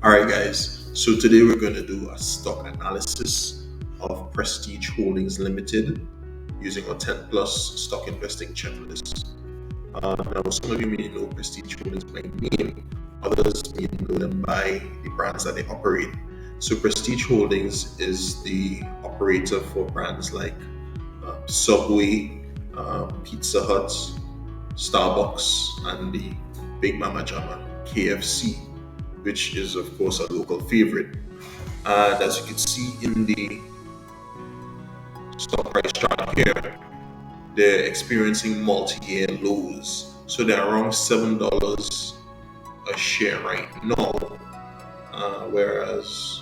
Alright, guys, so today we're going to do a stock analysis of Prestige Holdings Limited using our 10 plus stock investing checklist. Now, some of you may know Prestige Holdings by name, others may know them by the brands that they operate. So, Prestige Holdings is the operator for brands like Subway, Pizza Hut, Starbucks, and the Big Mama Jama, KFC, which is, of course, a local favorite. And as you can see in the stock price chart here, they're experiencing multi-year lows. So they're around $7 a share right now, whereas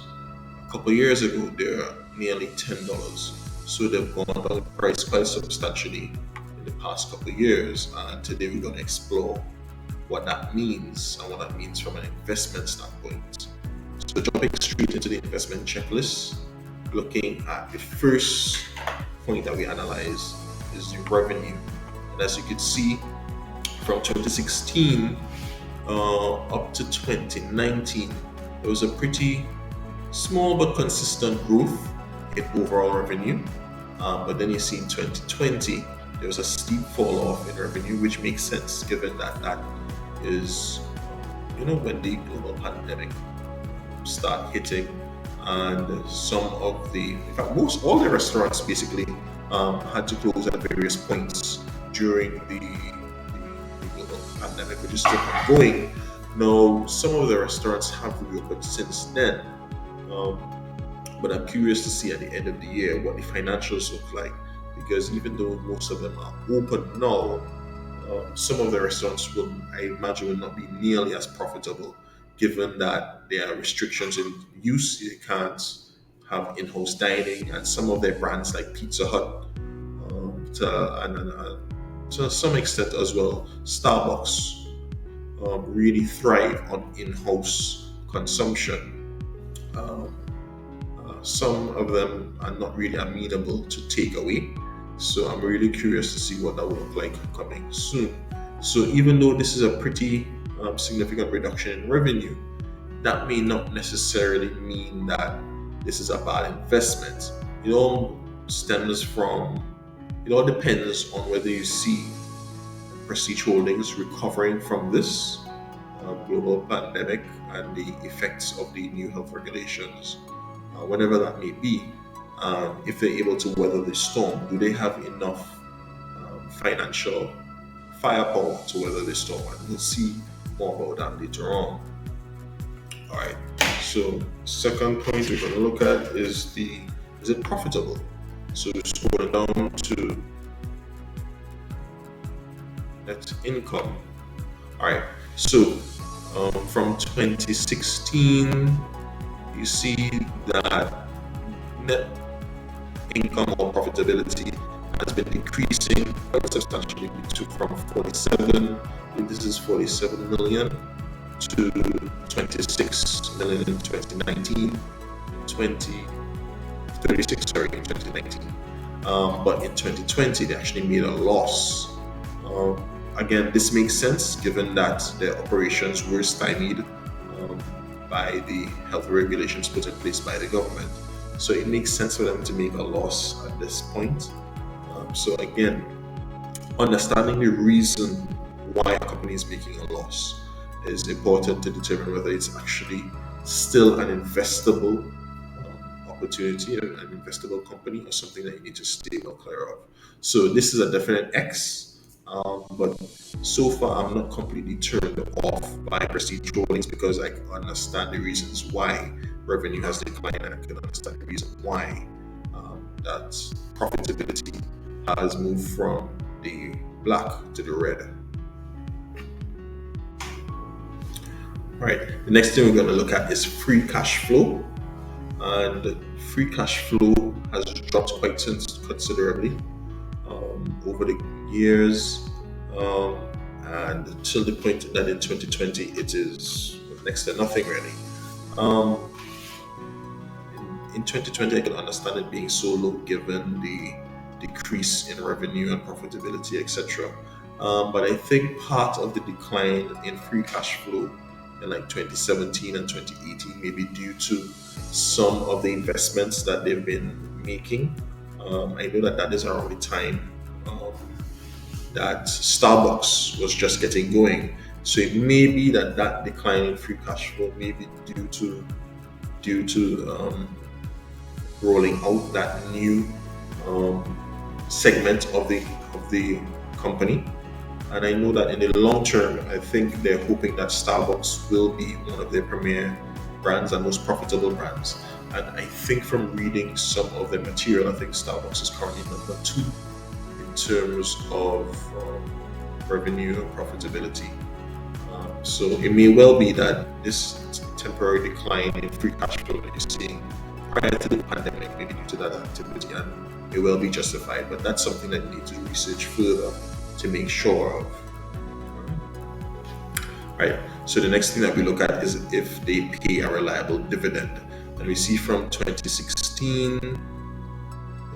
a couple years ago they're nearly $10. So they've gone down in price quite substantially in the past couple of years. And today we're going to explore what that means and what that means from an investment standpoint. So jumping straight into the investment checklist, looking at the first point that we analyze is the revenue. And as you can see, from 2016 up to 2019, there was a pretty small but consistent growth in overall revenue. But then you see in 2020, there was a steep fall off in revenue, which makes sense given that that is, when the global pandemic start hitting, and some of the, in fact, most all the restaurants basically had to close at various points during the global pandemic, which is still ongoing. Now, some of the restaurants have reopened since then, um, but I'm curious to see at the end of the year what the financials look like, because even though most of them are open now, some of the restaurants will, I imagine, will not be nearly as profitable, given that there are restrictions in use. You can't have in-house dining, and some of their brands like Pizza Hut, and to some extent as well, Starbucks, really thrive on in-house consumption. Um, some of them are not really amenable to takeaway. So I'm really curious to see what that will look like coming soon. So even though this is a pretty significant reduction in revenue, that may not necessarily mean that this is a bad investment. It all stems from, it all depends on whether you see Prestige Holdings recovering from this global pandemic and the effects of the new health regulations, whenever that may be. If they're able to weather the storm, do they have enough financial firepower to weather the storm? And we'll see more about that later on. All right. So, second point we're going to look at is the, is it profitable? So, scrolling down to net income. All right. So, from 2016, you see that net income or profitability has been decreasing quite substantially. We took from 47, I think this is 47 million, to 26 million in 2019, 36, sorry, in 2019. But in 2020, they actually made a loss. Again, this makes sense given that their operations were stymied by the health regulations put in place by the government. So it makes sense for them to make a loss at this point. So again, understanding the reason why a company is making a loss is important to determine whether it's actually still an investable opportunity, an investable company, or something that you need to stay well clear of. So this is a definite X, but so far I'm not completely turned off by Prestige Holdings because I understand the reasons why revenue has declined, and I can understand the reason why that profitability has moved from the black to the red. All right, the next thing we're going to look at is free cash flow. And free cash flow has dropped quite considerably over the years, and until the point that in 2020 it is next to nothing really. Um, in 2020, I can understand it being so low given the decrease in revenue and profitability, etc. But I think part of the decline in free cash flow in like 2017 and 2018, maybe due to some of the investments that they've been making. I know that that is around the time um, that Starbucks was just getting going. So it may be that that decline in free cash flow may be due to rolling out that new um, segment of the company. And I know that in the long term, I think they're hoping that Starbucks will be one of their premier brands and most profitable brands. And I think from reading some of the material, I think Starbucks is currently number two in terms of revenue and profitability. So it may well be that this temporary decline in free cash flow that you're seeing prior to the pandemic, maybe due to that activity, and it will be justified. But that's something that you need to research further to make sure of. Right. So the next thing that we look at is if they pay a reliable dividend. And we see from 2016,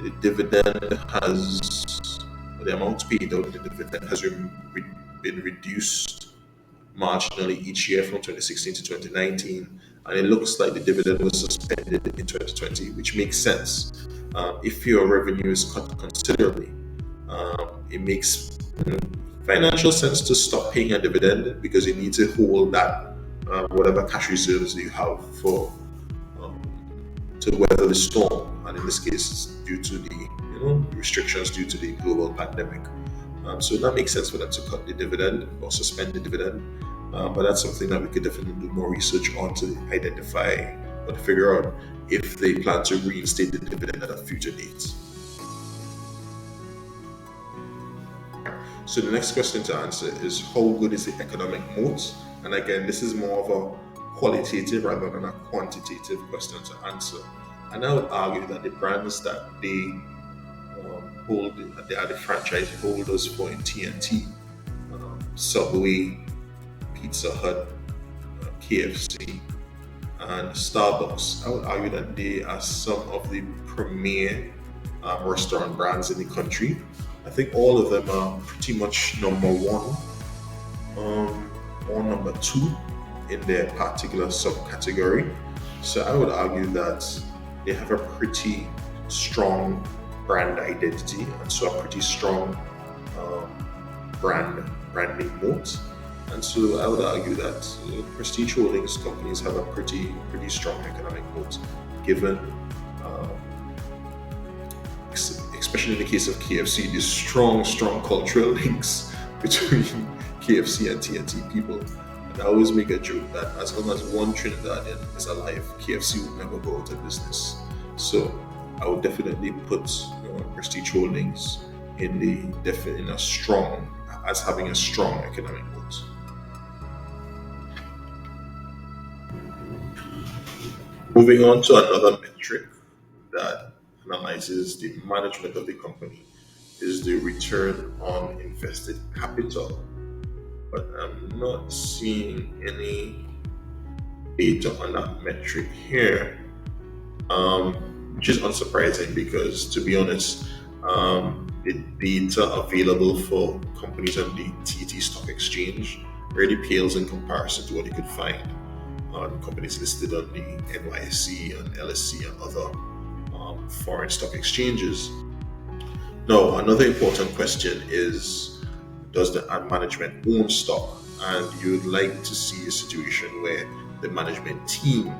the dividend has the amount paid out in the dividend has been reduced marginally each year from 2016 to 2019, and it looks like the dividend was suspended in 2020, which makes sense. If your revenue is cut considerably, it makes financial sense to stop paying a dividend because you need to hold that whatever cash reserves you have for um, to weather the storm, and in this case, it's due to the restrictions due to the global pandemic. So that makes sense for them to cut the dividend or suspend the dividend. But that's something that we could definitely do more research on to identify or to figure out if they plan to reinstate the dividend at a future date. So the next question to answer is how good is the economic moat? And again, this is more of a qualitative rather than a quantitative question to answer. And I would argue that the brands that they hold, they are the franchise holders for in TNT, Subway, Pizza Hut, KFC, and Starbucks. I would argue that they are some of the premier restaurant brands in the country. I think all of them are pretty much number one or number two in their particular subcategory. So I would argue that they have a pretty strong brand identity and so a pretty strong branding moat. And so I would argue that prestige holdings companies have a pretty strong economic moat, given especially in the case of KFC, the strong cultural links between KFC and TNT people. And I always make a joke that as long as one Trinidadian is alive, KFC will never go out of business. So I would definitely put Prestige Holdings in a strong as having a strong economic moat. Moving on to another metric that analyzes the management of the company is the return on invested capital. But I'm not seeing any data on that metric here, which is unsurprising because, to be honest, the data available for companies on the TT Stock Exchange really pales in comparison to what you could find on companies listed on the NYSE and LSE and other foreign stock exchanges. Now, another important question is, does the management own stock? And you'd like to see a situation where the management team,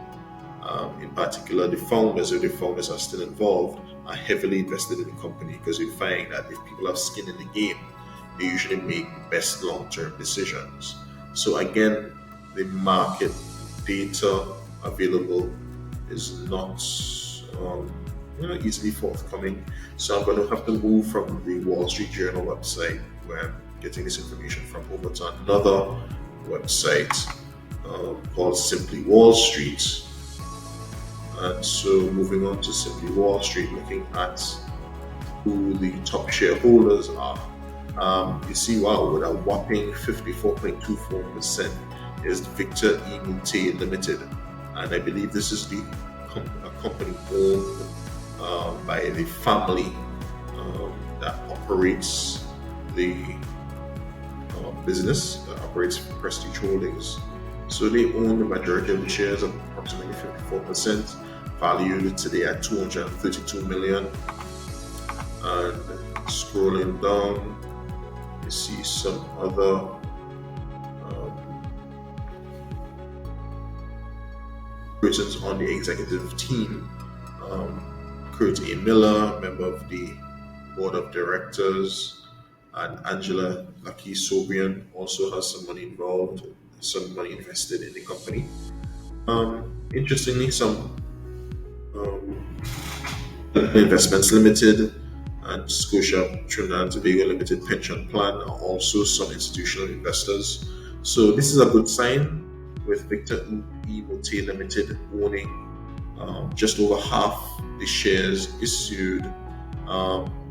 in particular the founders, if the founders are still involved, are heavily invested in the company, because you find that if people have skin in the game, they usually make best long-term decisions. So again, the market data available is not easily forthcoming. So I'm going to have to move from the Wall Street Journal website, where I'm getting this information from, over to another website called Simply Wall Street. And so moving on to Simply Wall Street, looking at who the top shareholders are, you see, wow, with a whopping 54.24% is Victor E. Mute Limited. And I believe this is a company owned by the family that operates the business, that operates Prestige Holdings. So they own the majority of the shares, of approximately 54%, valued today at 232 million. And scrolling down, you see some other persons on the executive team. Kurt A. Miller, member of the board of directors, and Angela Lucky Sobrian also has some money involved, some money invested in the company. Interestingly, some Investments Limited and Scotia Trinidad and Tobago Limited Pension Plan are also some institutional investors. So this is a good sign, with Victor E. Mote Limited owning just over half the shares issued.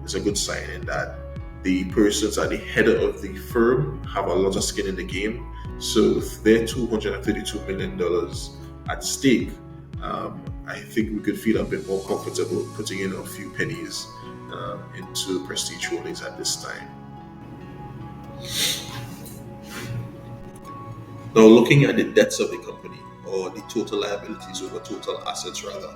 It's a good sign in that the persons at the head of the firm have a lot of skin in the game. So with their $232 million at stake, I think we could feel a bit more comfortable putting in a few pennies into Prestige Holdings at this time. Now, looking at the debts of the company, or the total liabilities over total assets rather,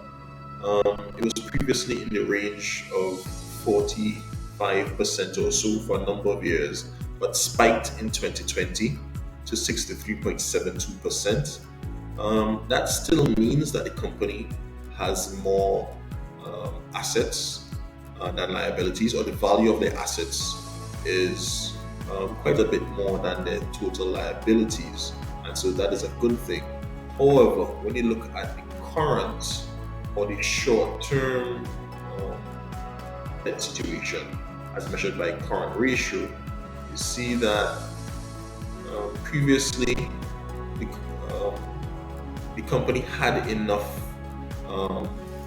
it was previously in the range of 45% or so for a number of years, but spiked in 2020 to 63.72%. That still means that the company has more assets than liabilities, or the value of their assets is quite a bit more than their total liabilities, and so that is a good thing. However, when you look at the current or the short-term debt situation as measured by current ratio, you see that previously the company had enough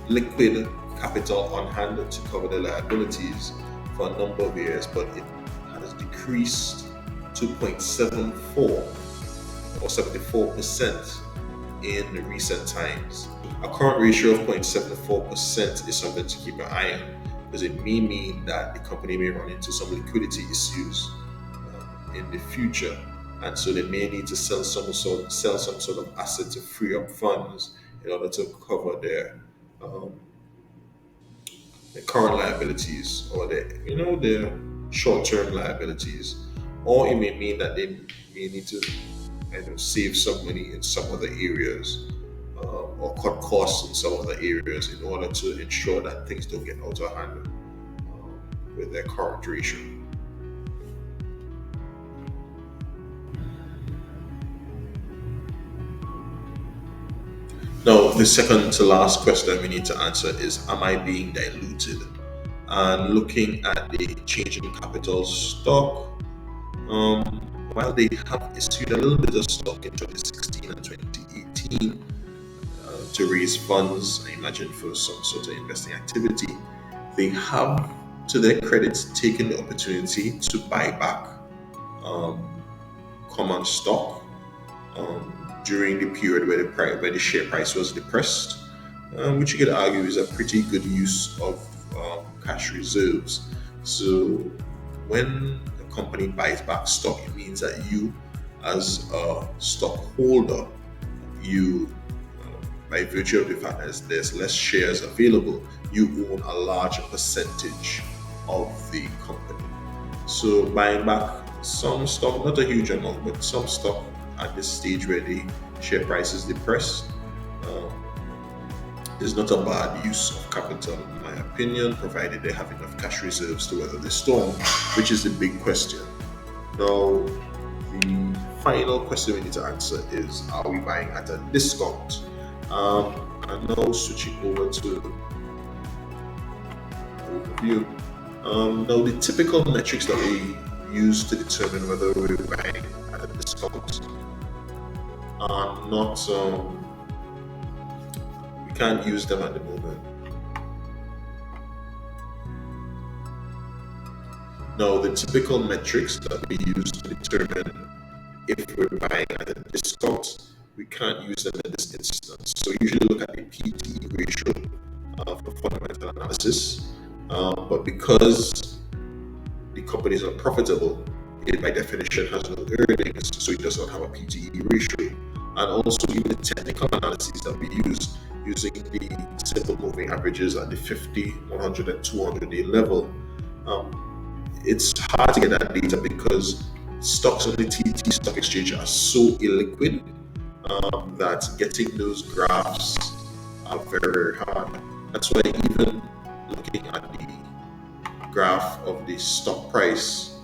liquid capital on hand to cover the liabilities for a number of years, but it has decreased to 0.74 or 74% in recent times. A current ratio of 0.74% is something to keep an eye on, because it may mean that the company may run into some liquidity issues in the future, and so they may need to sell some sort of asset to free up funds in order to cover their current liabilities, or their short-term liabilities, or it may mean that they may need to save some money in some other areas, or cut costs in some other areas in order to ensure that things don't get out of hand with their current ratio. Now, the second to last question we need to answer is, am I being diluted? And looking at the change in capital stock, while they have issued a little bit of stock in 2016 and 2018 to raise funds, I imagine, for some sort of investing activity, they have, to their credit, taken the opportunity to buy back common stock during the period where the share price was depressed, which you could argue is a pretty good use of cash reserves. So when a company buys back stock, it means that you, as a stockholder, by virtue of the fact that there's less shares available, you own a larger percentage of the company. So buying back some stock, not a huge amount, but some stock at this stage where the share price is depressed, is not a bad use of capital, in my opinion, provided they have enough cash reserves to weather the storm, which is the big question. Now, the final question we need to answer is, are we buying at a discount? And now switching over to overview. Now, the typical metrics that we use to determine whether we're buying at a discount are not, we can't use them at the moment. Now, the typical metrics that we use to determine if we're buying at a discount, we can't use them in this instance. So usually look at the PTE ratio for fundamental analysis, but because the company is unprofitable, it by definition has no earnings, so it does not have a PTE ratio. and also even the technical analyses that we use using the simple moving averages at the 50, 100, and 200-day level. It's hard to get that data because stocks on the TT stock exchange are so illiquid that getting those graphs are very, very hard. That's why even looking at the graph of the stock price,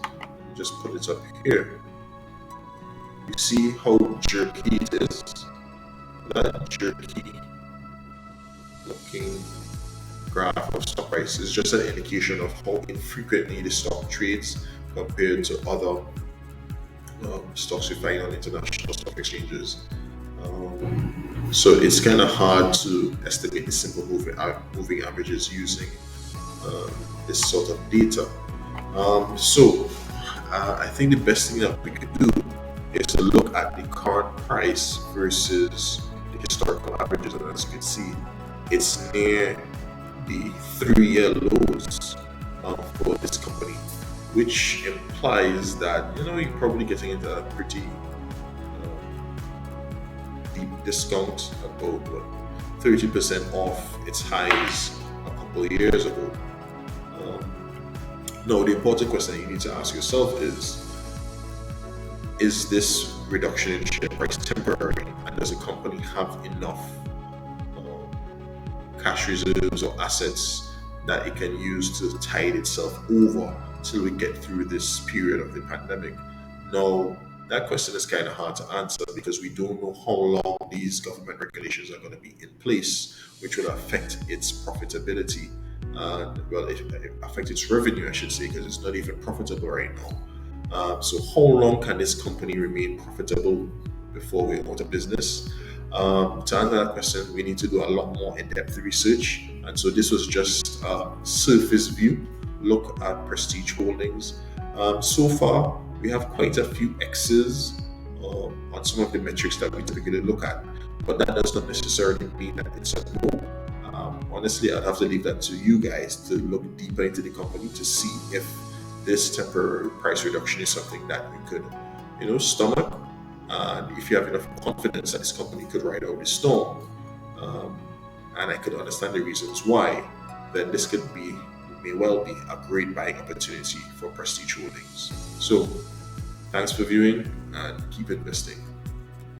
just put it up here, you see how jerky it is. That jerky looking graph of stock price is just an indication of how infrequently the stock trades compared to other stocks you find on international stock exchanges. So it's kind of hard to estimate the simple moving averages using this sort of data. I think the best thing that we could do is to look at the current price versus the historical averages, and as you can see, it's near the 3-year lows for this company, which implies that you're probably getting into a pretty deep discount, about 30% off its highs a couple of years ago. Now, the important question you need to ask yourself is this reduction in share price temporary, and does the company have enough cash reserves or assets that it can use to tide itself over till we get through this period of the pandemic? Now, that question is kind of hard to answer because we don't know how long these government regulations are going to be in place, which will affect its profitability and, well, it affect its revenue, I should say, because it's not even profitable right now. So, how long can this company remain profitable before we're out of business? To answer that question, we need to do a lot more in-depth research, and so this was just a surface view look at Prestige Holdings. So far, we have quite a few X's on some of the metrics that we typically look at, but that does not necessarily mean that it's a no. Honestly, I'd have to leave that to you guys to look deeper into the company to see if this temporary price reduction is something that you could, stomach, and if you have enough confidence that this company could ride out the storm, and I could understand the reasons why, then this may well be a great buying opportunity for Prestige Holdings. So, thanks for viewing and keep investing.